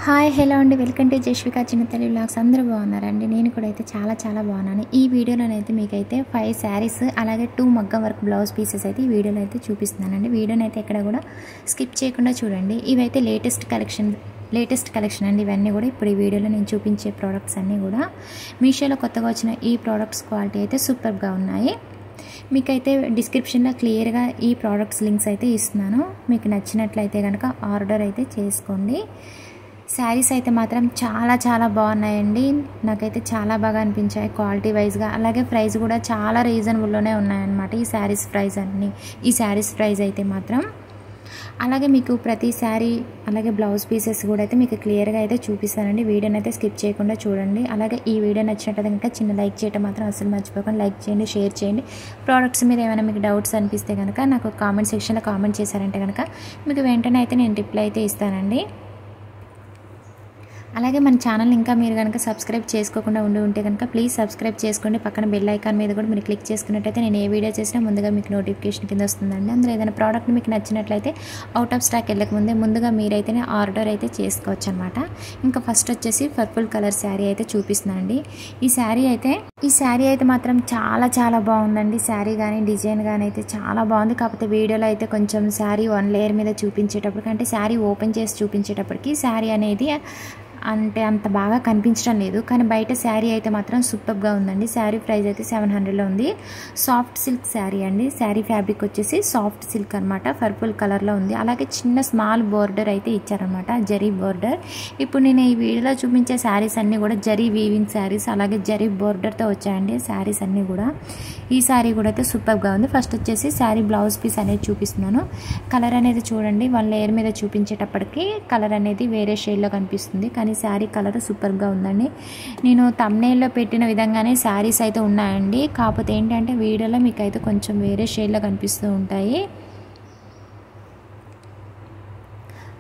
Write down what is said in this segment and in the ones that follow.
Hi hello అండి, welcome to Jashvika చిన్న Telugu vlogs. అందరూ బాగున్నారండి? నేను కూడా అయితే చాలా బాగున్నాను. ఈ వీడియోలోనైతే మీకైతే 5 శారీస్ అలాగే 2 మగ్గం వర్క్ బ్లౌజ్ పీసెస్ అయితే ఈ వీడియోలో అయితే చూపిస్తున్నానండి. వీడియోని అయితే ఎక్కడ కూడా స్కిప్ చేయకుండా చూడండి. ఇవైతే లేటెస్ట్ కలెక్షన్ అండి. ఇవన్నీ కూడా ఇప్పుడు ఈ వీడియోలో నేను చూపించే ప్రోడక్ట్స్ అన్నీ కూడా మీషోలో కొత్తగా వచ్చిన ఈ ప్రోడక్ట్స్ క్వాలిటీ అయితే సూపర్గా ఉన్నాయి. మీకైతే డిస్క్రిప్షన్లో క్లియర్గా ఈ ప్రోడక్ట్స్ లింక్స్ అయితే ఇస్తున్నాను. మీకు నచ్చినట్లయితే కనుక ఆర్డర్ అయితే చేసుకోండి. శారీస్ అయితే మాత్రం చాలా బాగున్నాయండి. నాకైతే చాలా బాగా అనిపించాయి క్వాలిటీ వైజ్గా. అలాగే ప్రైస్ కూడా చాలా రీజనబుల్లోనే ఉన్నాయన్నమాట ఈ శారీస్ ప్రైస్ అయితే మాత్రం. అలాగే మీకు ప్రతి శారీ అలాగే బ్లౌజ్ పీసెస్ కూడా అయితే మీకు క్లియర్గా అయితే చూపిస్తానండి. వీడియోని అయితే స్కిప్ చేయకుండా చూడండి. అలాగే ఈ వీడియో నచ్చినట్లయితే కనుక చిన్న లైక్ చేయడం మాత్రం అసలు మర్చిపోకండి. లైక్ చేయండి, షేర్ చేయండి. ప్రోడక్ట్స్ మీద ఏమైనా మీకు డౌట్స్ అనిపిస్తే కనుక నాకు కామెంట్ సెక్షన్లో కామెంట్ చేశారంటే కనుక మీకు వెంటనే అయితే నేను రిప్లై అయితే ఇస్తానండి. అలాగే మన ఛానల్ ఇంకా మీరు కనుక సబ్స్క్రైబ్ చేసుకోకుండా ఉంటే కనుక ప్లీజ్ సబ్స్క్రైబ్ చేసుకోండి. పక్కన బెల్ ఐకాన్ మీద కూడా మీరు క్లిక్ చేసుకున్నట్టయితే నేను ఏ వీడియో చేసినా ముందుగా మీకు నోటిఫికేషన్ కింద వస్తుందండి. అందులో ఏదైనా ప్రోడక్ట్ మీకు నచ్చినట్లయితే అవుట్ ఆఫ్ స్టాక్ వెళ్ళకముందే ముందుగా మీరైతేనే ఆర్డర్ అయితే చేసుకోవచ్చు అనమాట. ఇంకా ఫస్ట్ వచ్చేసి పర్పుల్ కలర్ శారీ అయితే చూపిస్తున్నానండి. ఈ శారీ అయితే మాత్రం చాలా బాగుందండి. శారీ కానీ డిజైన్ కానీ అయితే చాలా బాగుంది. కాకపోతే వీడియోలో అయితే కొంచెం శారీ 1 లేయర్ మీద చూపించేటప్పటికి, అంటే శారీ ఓపెన్ చేసి చూపించేటప్పటికి శారీ అనేది అంటే అంత బాగా కనిపించడం లేదు. కానీ బయట శారీ అయితే మాత్రం సూపర్గా ఉందండి. శారీ ప్రైస్ అయితే 700లో ఉంది. సాఫ్ట్ సిల్క్ శారీ అండి. శారీ ఫ్యాబ్రిక్ వచ్చేసి సాఫ్ట్ సిల్క్ అనమాట. పర్పుల్ కలర్లో ఉంది. అలాగే చిన్న స్మాల్ బోర్డర్ అయితే ఇచ్చారనమాట, జరీ బోర్డర్. ఇప్పుడు నేను ఈ వీడియోలో చూపించే శారీస్ అన్నీ కూడా జరీ వీవింగ్ శారీస్ అలాగే జరీ బోర్డర్తో వచ్చాయండి శారీస్ అన్నీ కూడా. ఈ శారీ కూడా అయితే సూపర్గా ఉంది. ఫస్ట్ వచ్చేసి శారీ బ్లౌజ్ పీస్ అనేది చూపిస్తున్నాను. కలర్ అనేది చూడండి, 1 లేయర్ మీద చూపించేటప్పటికి కలర్ అనేది వేరే షేడ్లో కనిపిస్తుంది. కానీ శారీ కలర్ సూపర్గా ఉందండి. నేను థంబ్నెయిల్లో పెట్టిన విధంగానే శారీస్ అయితే ఉన్నాయండి. కాకపోతే ఏంటంటే వీడియోలో మీకు అయితే కొంచెం వేరే షేడ్లో కనిపిస్తూ ఉంటాయి.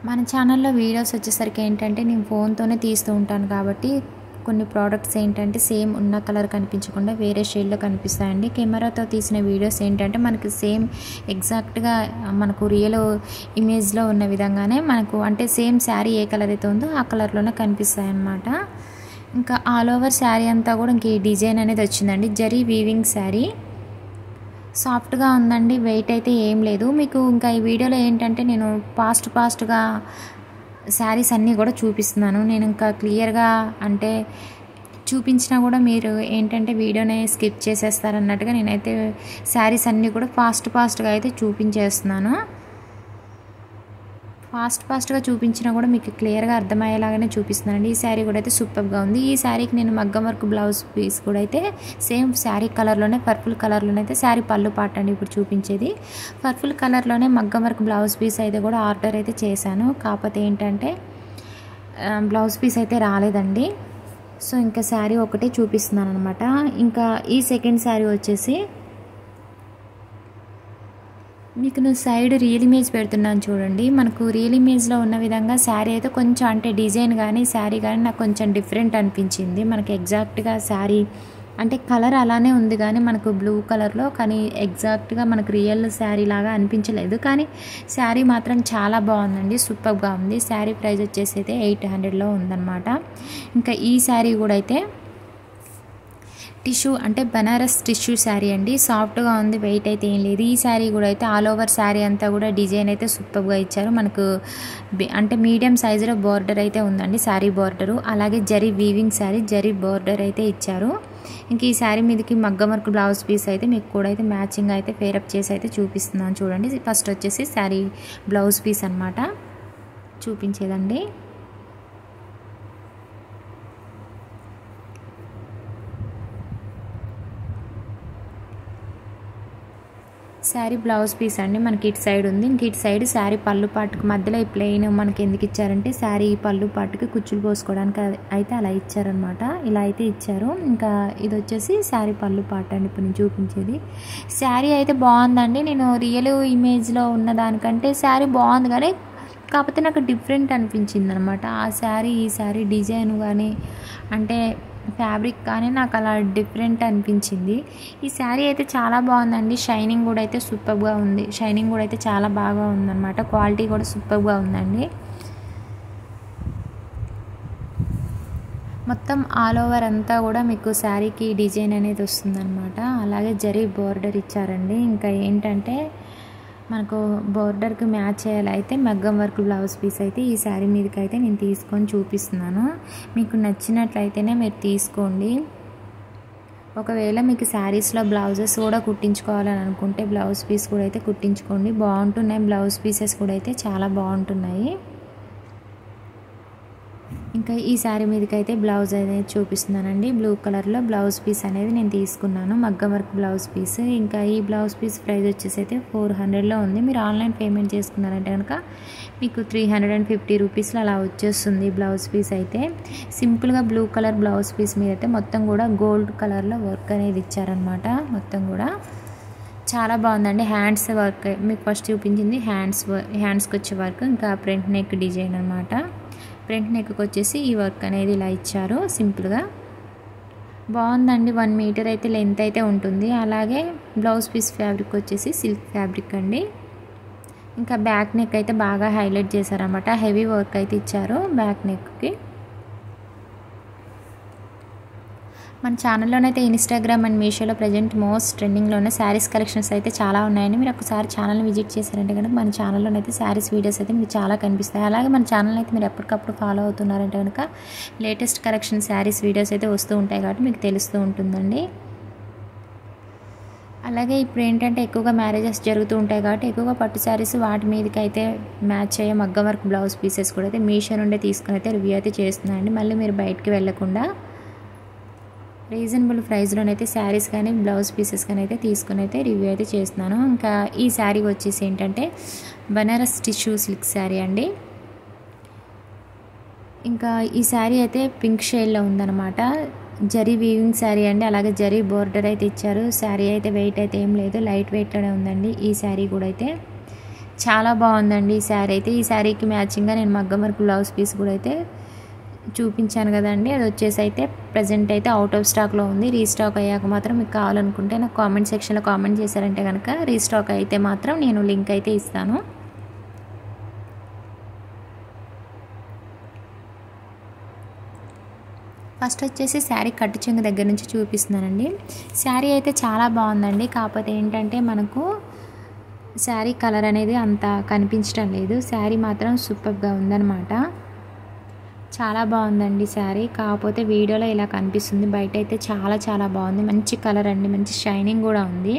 మన ఛానల్లో వీడియోస్ వచ్చేసరికి ఏంటంటే నేను ఫోన్తోనే తీస్తూ ఉంటాను కాబట్టి కొన్ని ప్రోడక్ట్స్ ఏంటంటే సేమ్ ఉన్న కలర్ కనిపించకుండా వేరే షేడ్లో కనిపిస్తాయండి. కెమెరాతో తీసిన వీడియోస్ ఏంటంటే మనకి సేమ్ ఎగ్జాక్ట్గా మనకు రియల్ ఇమేజ్లో ఉన్న విధంగానే మనకు అంటే సేమ్ శారీ ఏ కలర్ అయితే ఉందో ఆ కలర్లోనే కనిపిస్తాయి అన్నమాట. ఇంకా ఆల్ ఓవర్ శారీ అంతా కూడా ఇంక ఈ డిజైన్ అనేది వచ్చిందండి. జరీ వీవింగ్ శారీ సాఫ్ట్గా ఉందండి. వెయిట్ అయితే ఏం లేదు. మీకు ఇంకా ఈ వీడియోలో ఏంటంటే నేను ఫాస్ట్గా శారీస్ అన్నీ కూడా చూపిస్తున్నాను. నేను ఇంకా క్లియర్గా అంటే చూపించినా కూడా మీరు ఏంటంటే వీడియోనే స్కిప్ చేసేస్తారన్నట్టుగా నేనైతే శారీస్ అన్నీ కూడా ఫాస్ట్గా అయితే చూపించేస్తున్నాను. ఫాస్ట్గా చూపించినా కూడా మీకు క్లియర్గా అర్థమయ్యేలాగానే చూపిస్తున్నానండి. ఈ శారీ కూడా అయితే సూపర్గా ఉంది. ఈ శారీకి నేను మగ్గం వర్క్ బ్లౌజ్ పీస్ కూడా అయితే సేమ్ శారీ కలర్లోనే పర్పుల్ కలర్లోనే అయితే శారీ పళ్ళు పాట అండి ఇప్పుడు చూపించేది. పర్పుల్ కలర్లోనే మగ్గం వర్క్ బ్లౌజ్ పీస్ అయితే కూడా ఆర్డర్ అయితే చేశాను. కాకపోతే ఏంటంటే బ్లౌజ్ పీస్ అయితే రాలేదండి. సో ఇంకా శారీ ఒకటే చూపిస్తున్నాను అనమాట. ఇంకా ఈ సెకండ్ శారీ వచ్చేసి మీకు నేను సైడ్ రియల్ ఇమేజ్ పెడుతున్నాను చూడండి. మనకు రియల్ ఇమేజ్లో ఉన్న విధంగా శారీ అయితే కొంచెం అంటే డిజైన్ కానీ శారీ కానీ నాకు కొంచెం డిఫరెంట్ అనిపించింది. మనకి ఎగ్జాక్ట్గా శారీ అంటే కలర్ అలానే ఉంది కానీ మనకు బ్లూ కలర్లో, కానీ ఎగ్జాక్ట్గా మనకు రియల్ శారీ లాగా అనిపించలేదు. కానీ శారీ మాత్రం చాలా బాగుందండి, సూపర్గా ఉంది. శారీ ప్రైస్ వచ్చేసి అయితే 800లో ఉందన్నమాట. ఇంకా ఈ శారీ కూడా అయితే టిష్యూ అంటే బనారస్ టిష్యూ శారీ అండి. సాఫ్ట్గా ఉంది, వెయిట్ అయితే ఏం లేదు. ఈ శారీ కూడా అయితే ఆల్ ఓవర్ శారీ అంతా కూడా డిజైన్ అయితే సూపర్గా ఇచ్చారు. మనకు అంటే మీడియం సైజులో బోర్డర్ అయితే ఉందండి, శారీ బోర్డరు. అలాగే జరీ వీవింగ్ శారీ, జరీ బోర్డర్ అయితే ఇచ్చారు. ఇంక ఈ శారీ మీదకి మగ్గం వర్క్ బ్లౌజ్ పీస్ అయితే మీకు కూడా అయితే మ్యాచింగ్ అయితే పేరప్ చేసి అయితే చూపిస్తున్నాను చూడండి. ఫస్ట్ వచ్చేసి శారీ బ్లౌజ్ పీస్ అనమాట చూపించేదండి. శారీ బ్లౌజ్ పీస్ అండి మనకి ఇటు సైడ్ ఉంది. ఇంక ఇటు సైడ్ శారీ పళ్ళు పాటుకు మధ్యలో ఈ ప్లెయిన్ మనకి ఎందుకు ఇచ్చారంటే శారీ పళ్ళు పాటుకి కుచ్చులు పోసుకోవడానికి అయితే అలా ఇచ్చారనమాట. ఇలా అయితే ఇచ్చారు. ఇంకా ఇది వచ్చేసి శారీ పళ్ళు పాట అండి ఇప్పుడు నేను చూపించేది. శారీ అయితే బాగుందండి. నేను రియల్ ఇమేజ్లో ఉన్న దానికంటే శారీ బాగుంది కానీ కాకపోతే నాకు డిఫరెంట్ అనిపించింది అనమాట. ఆ శారీ ఈ శారీ డిజైన్ కానీ అంటే ఫ్యాబ్రిక్ కానీ నాకు అలా డిఫరెంట్ అనిపించింది. ఈ శారీ అయితే చాలా బాగుందండి. షైనింగ్ కూడా అయితే సూపర్గా ఉంది. షైనింగ్ కూడా అయితే చాలా బాగా ఉందన్నమాట. క్వాలిటీ కూడా సూపర్గా ఉందండి. మొత్తం ఆల్ ఓవర్ అంతా కూడా మీకు శారీకి డిజైన్ అనేది వస్తుందన్నమాట. అలాగే జరీ బోర్డర్ ఇచ్చారండి. ఇంకా ఏంటంటే మనకు బోర్డర్కి మ్యాచ్ అయ్యేలా అయితే మగ్గం వర్క్ బ్లౌజ్ పీస్ అయితే ఈ శారీ మీదకి అయితే నేను తీసుకొని చూపిస్తున్నాను. మీకు నచ్చినట్లయితేనే మీరు తీసుకోండి. ఒకవేళ మీకు శారీస్లో బ్లౌజెస్ కూడా కుట్టించుకోవాలని అనుకుంటే బ్లౌజ్ పీస్ కూడా అయితే కుట్టించుకోండి. బాగుంటున్నాయి బ్లౌజ్ పీసెస్ కూడా అయితే చాలా బాగుంటున్నాయి. ఇంకా ఈ శారీ మీదకి అయితే బ్లౌజ్ అనేది చూపిస్తున్నానండి. బ్లూ కలర్లో బ్లౌజ్ పీస్ అనేది నేను తీసుకున్నాను, మగ్గం వర్క్ బ్లౌజ్ పీస్. ఇంకా ఈ బ్లౌజ్ పీస్ ప్రైస్ వచ్చేసి అయితే 400లో ఉంది. మీరు ఆన్లైన్ పేమెంట్ చేసుకున్నారంటే కనుక మీకు 350 రూపీస్లో అలా వచ్చేస్తుంది బ్లౌజ్ పీస్ అయితే. సింపుల్గా బ్లూ కలర్ బ్లౌజ్ పీస్ మీద అయితే మొత్తం కూడా గోల్డ్ కలర్లో వర్క్ అనేది ఇచ్చారనమాట. మొత్తం కూడా చాలా బాగుందండి. హ్యాండ్స్ వర్క్ మీకు ఫస్ట్ చూపించింది హ్యాండ్స్కి వచ్చే వర్క్, ఇంకా ఫ్రంట్ నెక్ డిజైన్ అనమాట. ఫ్రంట్ నెక్కి వచ్చేసి ఈ వర్క్ అనేది ఇలా ఇచ్చారు సింపుల్గా. బాగుందండి. 1 మీటర్ అయితే లెంత్ అయితే ఉంటుంది. అలాగే బ్లౌజ్ పీస్ ఫ్యాబ్రిక్ వచ్చేసి సిల్క్ ఫ్యాబ్రిక్ అండి. ఇంకా బ్యాక్ నెక్ అయితే బాగా హైలైట్ చేశారన్నమాట. హెవీ వర్క్ అయితే ఇచ్చారు బ్యాక్ నెక్కి. మన ఛానల్లోనైతే ఇన్స్టాగ్రామ్ అండ్ మీషోలో ప్రజెంట్ మోస్ట్ ట్రెండింగ్లోనే శారీస్ కలెక్షన్స్ అయితే చాలా ఉన్నాయండి. మీరు ఒకసారి ఛానల్ని విజిట్ చేశారంటే కనుక మన ఛానల్లోనైతే శారీస్ వీడియోస్ అయితే మీకు చాలా కనిపిస్తాయి. అలాగే మన ఛానల్ అయితే మీరు ఎప్పటికప్పుడు ఫాలో అవుతున్నారంటే కనుక లేటెస్ట్ కలెక్షన్ శారీస్ వీడియోస్ అయితే వస్తూ ఉంటాయి కాబట్టి మీకు తెలుస్తూ ఉంటుందండి. అలాగే ఇప్పుడు ఏంటంటే ఎక్కువగా మ్యారేజెస్ జరుగుతూ ఉంటాయి కాబట్టి ఎక్కువగా పట్టు శారీస్ వాటి మీదకి అయితే మ్యాచ్ అయ్యే మగ్గం వర్క్ బ్లౌజ్ పీసెస్ కూడా అయితే మీషో నుండే తీసుకుని అయితే రివ్యూ అయితే చేస్తున్నాయండి. మళ్ళీ మీరు బయటికి వెళ్ళకుండా రీజనబుల్ ప్రైస్లోనైతే శారీస్ కానీ బ్లౌజ్ పీసెస్ కానీ అయితే తీసుకుని అయితే రివ్యూ అయితే చేస్తున్నాను. ఇంకా ఈ శారీ వచ్చేసి ఏంటంటే బనారస్ టిష్యూ సిల్క్ శారీ అండి. ఇంకా ఈ శారీ అయితే పింక్ షేడ్లో ఉందన్నమాట. జరీ వీవింగ్ శారీ అండి. అలాగే జరీ బోర్డర్ అయితే ఇచ్చారు. శారీ అయితే వెయిట్ అయితే ఏం లేదు, లైట్ వెయిట్లోనే ఉందండి. ఈ శారీ కూడా అయితే చాలా బాగుందండి. ఈ శారీ అయితే ఈ శారీకి మ్యాచింగ్గా నేను మగ్గం వర్క్ బ్లౌజ్ పీస్ కూడా అయితే చూపించాను కదండి. అది వచ్చేసి అయితే ప్రజెంట్ అయితే అవుట్ ఆఫ్ స్టాక్లో ఉంది. రీస్టాక్ అయ్యాక మాత్రం మీకు కావాలనుకుంటే నాకు కామెంట్ సెక్షన్లో కామెంట్ చేశారంటే కనుక రీస్టాక్ అయితే మాత్రం నేను లింక్ అయితే ఇస్తాను. ఫస్ట్ వచ్చేసి శారీ కట్టు చెంగు దగ్గర నుంచి చూపిస్తున్నానండి. శారీ అయితే చాలా బాగుందండి. కాకపోతే ఏంటంటే మనకు శారీ కలర్ అనేది అంత కనిపించడం లేదు. శారీ మాత్రం సూపర్గా ఉందన్నమాట. చాలా బాగుందండి శారీ. కాకపోతే వీడియోలో ఇలా కనిపిస్తుంది, బయట అయితే చాలా చాలా బాగుంది. మంచి కలర్ అండి, మంచి షైనింగ్ కూడా ఉంది.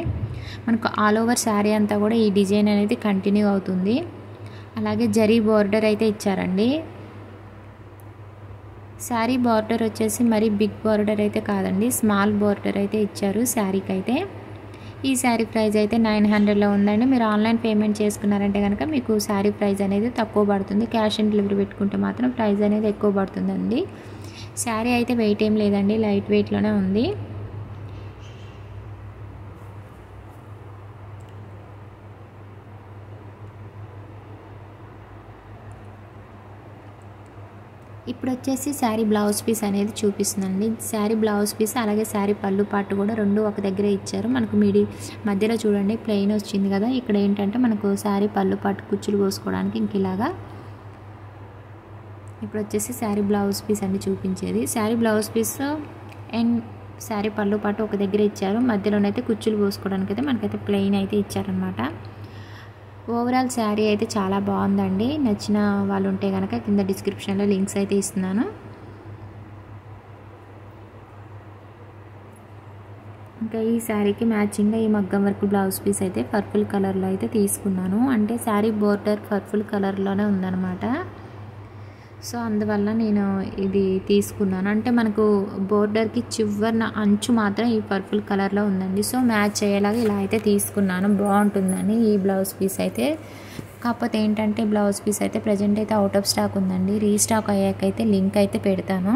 మనకు ఆల్ ఓవర్ శారీ అంతా కూడా ఈ డిజైన్ అనేది కంటిన్యూ అవుతుంది. అలాగే జరీ బోర్డర్ అయితే ఇచ్చారండి. శారీ బార్డర్ వచ్చేసి మరి బిగ్ బార్డర్ అయితే కాదండి, స్మాల్ బార్డర్ అయితే ఇచ్చారు శారీకి అయితే. ఈ శారీ ప్రైస్ అయితే 900లో ఉందండి. మీరు ఆన్లైన్ పేమెంట్ చేసుకున్నారంటే కనుక మీకు శారీ ప్రైస్ అనేది తక్కువ పడుతుంది. క్యాష్ ఆన్ డెలివరీ పెట్టుకుంటే మాత్రం ప్రైస్ అనేది ఎక్కువ పడుతుందండి. శారీ అయితే వెయిట్ ఏం లేదండి, లైట్ వెయిట్లోనే ఉంది. ఇప్పుడు వచ్చేసి శారీ బ్లౌజ్ పీస్ అనేది చూపిస్తుందండి. శారీ బ్లౌజ్ పీస్ అలాగే శారీ పళ్ళు పాటు కూడా రెండు ఒక దగ్గరే ఇచ్చారు. మనకు మధ్యలో చూడండి ప్లెయిన్ వచ్చింది కదా, ఇక్కడ ఏంటంటే మనకు శారీ పళ్ళు పాటు కుచ్చులు కోసుకోవడానికి ఇంక ఇలాగా. ఇప్పుడు వచ్చేసి శారీ బ్లౌజ్ పీస్ అండి చూపించేది. Sari blouse piece and sari పళ్ళు పాటు ఒక దగ్గర ఇచ్చారు. మధ్యలోనైతే కుచ్చులు కోసుకోవడానికి అయితే మనకైతే ప్లెయిన్ అయితే ఇచ్చారనమాట. ఓవరాల్ శారీ అయితే చాలా బాగుందండి. నచ్చిన వాళ్ళు ఉంటే కనుక కింద డిస్క్రిప్షన్లో లింక్స్ అయితే ఇస్తున్నాను. ఇంకా ఈ శారీకి మ్యాచింగ్గా ఈ మగ్గం వర్క్ బ్లౌజ్ పీస్ అయితే పర్పుల్ కలర్లో అయితే తీసుకున్నాను. అంటే శారీ బోర్డర్ పర్పుల్ కలర్లోనే ఉందన్నమాట. సో అందువల్ల నేను ఇది తీసుకున్నాను. అంటే మనకు బోర్డర్కి చివరిన అంచు మాత్రం ఈ పర్పుల్ కలర్లో ఉందండి. సో మ్యాచ్ అయ్యేలాగా ఇలా అయితే తీసుకున్నాను, బాగుంటుందని ఈ బ్లౌజ్ పీస్ అయితే. కాకపోతే ఏంటంటే బ్లౌజ్ పీస్ అయితే ప్రజెంట్ అయితే అవుట్ ఆఫ్ స్టాక్ ఉందండి. రీస్టాక్ అయ్యాకైతే లింక్ అయితే పెడతాను.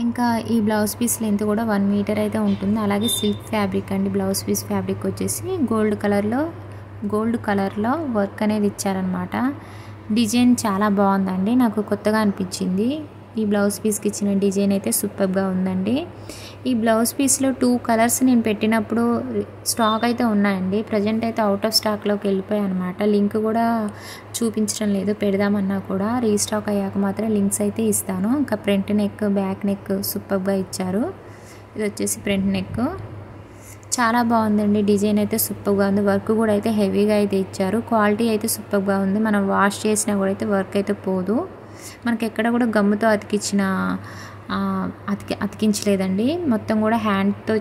ఇంకా ఈ బ్లౌజ్ పీస్ లెంత్ కూడా 1 మీటర్ అయితే ఉంటుంది. అలాగే సిల్క్ ఫ్యాబ్రిక్ అండి. బ్లౌజ్ పీస్ ఫ్యాబ్రిక్ వచ్చేసి గోల్డ్ కలర్లో వర్క్ అనేది ఇచ్చారనమాట. డిజైన్ చాలా బాగుందండి, నాకు కొత్తగా అనిపించింది. ఈ బ్లౌజ్ పీస్కి ఇచ్చిన డిజైన్ అయితే సూపర్గా ఉందండి. ఈ బ్లౌజ్ పీస్లో 2 కలర్స్ నేను పెట్టినప్పుడు స్టాక్ అయితే ఉన్నాయండి. ప్రజెంట్ అయితే అవుట్ ఆఫ్ స్టాక్లోకి వెళ్ళిపోయాయి అనమాట. లింక్ కూడా చూపించడం లేదు, పెడదామన్నా కూడా. రీస్టాక్ అయ్యాక మాత్రం లింక్స్ అయితే ఇస్తాను. ఇంకా ఫ్రంట్ నెక్ బ్యాక్ నెక్ సూపర్గా ఇచ్చారు. ఇది వచ్చేసి ఫ్రంట్ నెక్ చాలా బాగుందండి. డిజైన్ అయితే సూపర్గా ఉంది. వర్క్ కూడా అయితే హెవీగా అయితే ఇచ్చారు. క్వాలిటీ అయితే సూపర్గా ఉంది. మనం వాష్ చేసినా కూడా అయితే వర్క్ అయితే పోదు. మనకి ఎక్కడ కూడా గమ్ముతో అతికించలేదండి. మొత్తం కూడా హ్యాండ్తో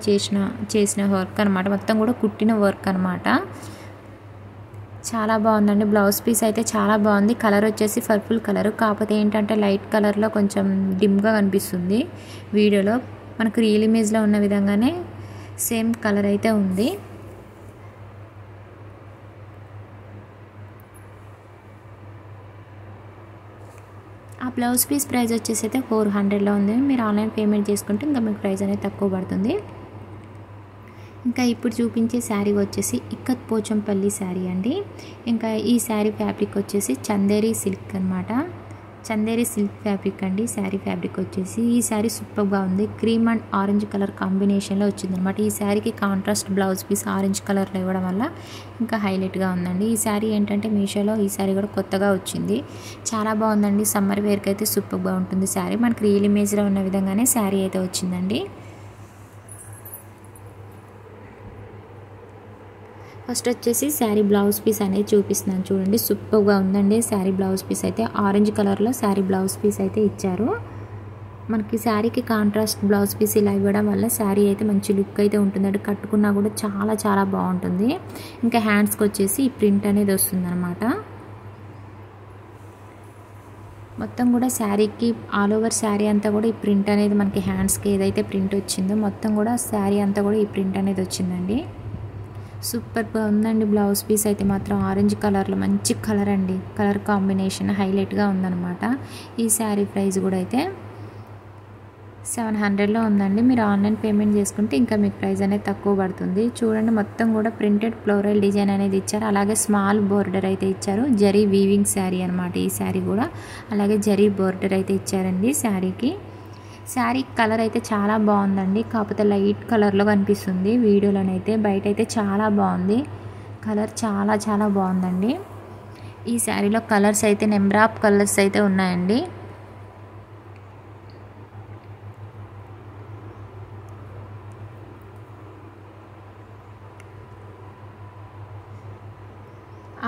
చేసిన వర్క్ అనమాట. మొత్తం కూడా కుట్టిన వర్క్ అనమాట. చాలా బాగుందండి. బ్లౌజ్ పీస్ అయితే చాలా బాగుంది. కలర్ వచ్చేసి పర్పుల్ కలర్, కాకపోతే ఏంటంటే లైట్ కలర్లో కొంచెం డిమ్గా కనిపిస్తుంది వీడియోలో. మనకు రియల్ ఇమేజ్లో ఉన్న విధంగానే సేమ్ కలర్ అయితే ఉంది. ఆ బ్లౌజ్ పీస్ ప్రైస్ వచ్చేసి అయితే 400లో ఉంది. మీరు ఆన్లైన్ పేమెంట్ చేసుకుంటే ఇంకా మీకు ప్రైస్ అనేది తక్కువ పడుతుంది. ఇంకా ఇప్పుడు చూపించే శారీ వచ్చేసి ఇక్కత్ పోచంపల్లి శారీ అండి. ఇంకా ఈ శారీ ఫ్యాబ్రిక్ వచ్చేసి చందేరి సిల్క్ అనమాట. చందేరి సిల్క్ ఫ్యాబ్రిక్ అండి శారీ ఫ్యాబ్రిక్ వచ్చేసి. ఈ శారీ సూపర్గా ఉంది. క్రీమ్ అండ్ ఆరెంజ్ కలర్ కాంబినేషన్లో వచ్చిందనమాట. ఈ శారీకి కాంట్రాస్ట్ బ్లౌజ్ పీస్ ఆరెంజ్ కలర్లో ఇవ్వడం వల్ల ఇంకా హైలైట్గా ఉందండి. ఈ శారీ ఏంటంటే మీషోలో ఈ శారీ కూడా కొత్తగా వచ్చింది. చాలా బాగుందండి. సమ్మర్ వేర్కి అయితే సూపర్గా ఉంటుంది శారీ. మనకి రియల్ ఇమేజ్లో ఉన్న విధంగానే శారీ అయితే వచ్చిందండి. ఫస్ట్ వచ్చేసి శారీ బ్లౌజ్ పీస్ అనేది చూపిస్తున్నాను చూడండి. సూపర్గా ఉందండి శారీ బ్లౌజ్ పీస్ అయితే. ఆరెంజ్ కలర్లో శారీ బ్లౌజ్ పీస్ అయితే ఇచ్చారు. మనకి శారీకి కాంట్రాస్ట్ బ్లౌజ్ పీస్ ఇలా ఇవ్వడం వల్ల శారీ అయితే మంచి లుక్ అయితే ఉంటుందండి. కట్టుకున్నా కూడా చాలా చాలా బాగుంటుంది. ఇంకా హ్యాండ్స్కి వచ్చేసి ఈ ప్రింట్ అనేది వస్తుందన్నమాట. మొత్తం కూడా శారీకి ఆల్ ఓవర్ శారీ అంతా కూడా ఈ ప్రింట్ అనేది మనకి హ్యాండ్స్కి ఏదైతే ప్రింట్ వచ్చిందో మొత్తం కూడా శారీ అంతా కూడా ఈ ప్రింట్ అనేది వచ్చిందండి. సూపర్గా ఉందండి. బ్లౌజ్ పీస్ అయితే మాత్రం ఆరెంజ్ కలర్లో మంచి కలర్ అండి. కలర్ కాంబినేషన్ హైలైట్గా ఉందన్నమాట. ఈ శారీ ప్రైస్ కూడా అయితే 700లో ఉందండి. మీరు ఆన్లైన్ పేమెంట్ చేసుకుంటే ఇంకా మీకు ప్రైస్ అనేది తక్కువ పడుతుంది. చూడండి మొత్తం కూడా ప్రింటెడ్ ఫ్లోరల్ డిజైన్ అనేది ఇచ్చారు. అలాగే స్మాల్ బోర్డర్ అయితే ఇచ్చారు. జరీ వీవింగ్ శారీ అనమాట ఈ శారీ కూడా. అలాగే జరీ బోర్డర్ అయితే ఇచ్చారండి శారీకి. శారీ కలర్ అయితే చాలా బాగుందండి. కాకపోతే లైట్ కలర్లో కనిపిస్తుంది వీడియోలోనైతే. బయట అయితే చాలా బాగుంది. కలర్ చాలా చాలా బాగుందండి. ఈ శారీలో కలర్స్ అయితే నెంబర్ ఆఫ్ కలర్స్ అయితే ఉన్నాయండి.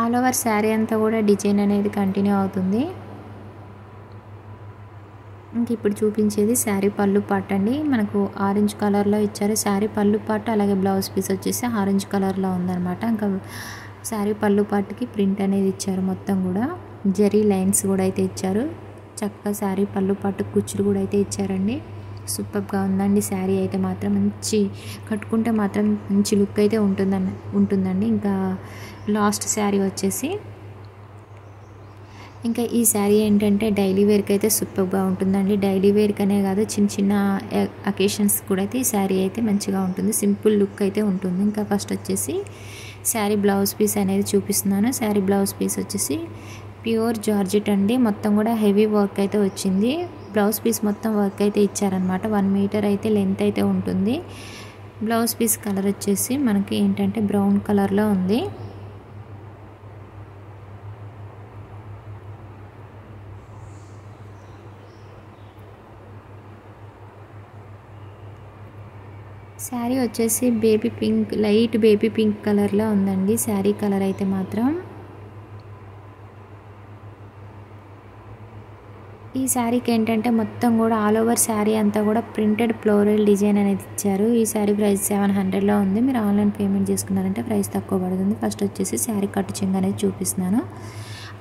ఆల్ ఓవర్ శారీ అంతా కూడా డిజైన్ అనేది కంటిన్యూ అవుతుంది. ఇంక ఇప్పుడు చూపించేది శారీ పళ్ళు పార్ట్ అండి. మనకు ఆరెంజ్ కలర్లో ఇచ్చారు శారీ పళ్ళు పార్ట్. అలాగే బ్లౌజ్ పీస్ వచ్చేసి ఆరెంజ్ కలర్లో ఉందన్నమాట. ఇంకా శారీ పళ్ళు పార్ట్కి ప్రింట్ అనేది ఇచ్చారు. మొత్తం కూడా జరీ లైన్స్ కూడా అయితే ఇచ్చారు. చక్కగా శారీ పళ్ళు పార్ట్ కుచ్చులు కూడా అయితే ఇచ్చారండి. సూపర్గా ఉందండి శారీ అయితే మాత్రం. మంచి కట్టుకుంటే మాత్రం మంచి లుక్ అయితే ఉంటుందండి. ఇంకా లాస్ట్ శారీ వచ్చేసి ఇంకా ఈ శారీ ఏంటంటే డైలీ వేర్కి అయితే సూపర్గా ఉంటుందండి. డైలీ వేర్కి అనే కాదు, చిన్న చిన్న అకేషన్స్ కూడా అయితే ఈ శారీ అయితే మంచిగా ఉంటుంది. సింపుల్ లుక్ అయితే ఉంటుంది. ఇంకా ఫస్ట్ వచ్చేసి శారీ బ్లౌజ్ పీస్ అనేది చూపిస్తున్నాను. శారీ బ్లౌజ్ పీస్ వచ్చేసి ప్యూర్ జార్జెట్ అండి. మొత్తం కూడా హెవీ వర్క్ అయితే వచ్చింది. బ్లౌజ్ పీస్ మొత్తం వర్క్ అయితే ఇచ్చారనమాట. 1 మీటర్ అయితే లెంత్ అయితే ఉంటుంది. బ్లౌజ్ పీస్ కలర్ వచ్చేసి మనకి ఏంటంటే బ్రౌన్ కలర్లో ఉంది. శారీ వచ్చేసి baby pink, light baby pink కలర్లో ఉందండి శారీ కలర్ అయితే మాత్రం. ఈ శారీకి ఏంటంటే మొత్తం కూడా ఆల్ ఓవర్ శారీ అంతా కూడా ప్రింటెడ్ ఫ్లోరల్ డిజైన్ అనేది ఇచ్చారు. ఈ శారీ ప్రైస్ 700లో ఉంది. మీరు ఆన్లైన్ పేమెంట్ చేసుకున్నారంటే ప్రైస్ తక్కువ పడుతుంది. ఫస్ట్ వచ్చేసి శారీ కట్టు చెంగు అనేది చూపిస్తున్నాను.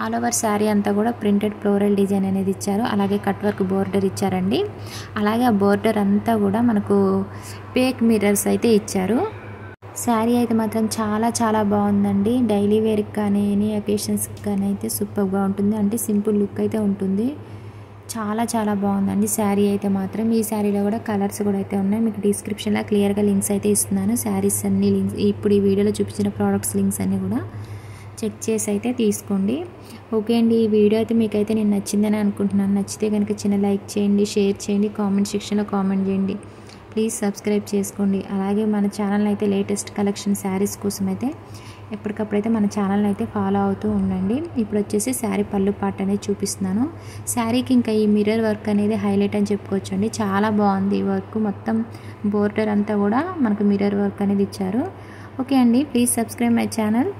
ఆల్ ఓవర్ శారీ అంతా కూడా ప్రింటెడ్ ఫ్లోరల్ డిజైన్ అనేది ఇచ్చారు. అలాగే కట్ వర్క్ బోర్డర్ ఇచ్చారండి. అలాగే ఆ బోర్డర్ అంతా కూడా మనకు పేక్ మిర్రర్స్ అయితే ఇచ్చారు. శారీ అయితే మాత్రం చాలా చాలా బాగుందండి. డైలీ వేర్కి కానీ ఎనీ అకేషన్స్కి కానీ అయితే సూపర్గా ఉంటుంది. అంటే సింపుల్ లుక్ అయితే ఉంటుంది. చాలా చాలా బాగుందండి శారీ అయితే మాత్రం. ఈ శారీలో కూడా కలర్స్ కూడా అయితే ఉన్నాయి. మీకు డిస్క్రిప్షన్లో క్లియర్గా లింక్స్ అయితే ఇస్తున్నాను. శారీస్ అన్ని లింక్స్ ఇప్పుడు ఈ వీడియోలో చూపించిన ప్రోడక్ట్స్ లింక్స్ అన్నీ కూడా చెక్ చేసి అయితే తీసుకోండి. ఓకే అండి, ఈ వీడియో అయితే మీకైతే నేను నచ్చిందని అనుకుంటున్నాను. నచ్చితే కనుక చిన్న లైక్ చేయండి, షేర్ చేయండి, కామెంట్ సెక్షన్లో కామెంట్ చేయండి. ప్లీజ్ సబ్స్క్రైబ్ చేసుకోండి. అలాగే మన ఛానల్ అయితే లేటెస్ట్ కలెక్షన్ శారీస్ కోసం అయితే ఎప్పటికప్పుడైతే మన ఛానల్ని అయితే ఫాలో అవుతూ ఉండండి. ఇప్పుడు వచ్చేసి శారీ పళ్ళు పార్ట్ అనేది చూపిస్తున్నాను. శారీకి ఇంకా ఈ మిర్రర్ వర్క్ అనేది హైలైట్ అని చెప్పుకోవచ్చు అండి. చాలా బాగుంది ఈ వర్క్. మొత్తం బోర్డర్ అంతా కూడా మనకు మిర్రర్ వర్క్ అనేది ఇచ్చారు. ఓకే అండి, ప్లీజ్ సబ్స్క్రైబ్ మై ఛానల్.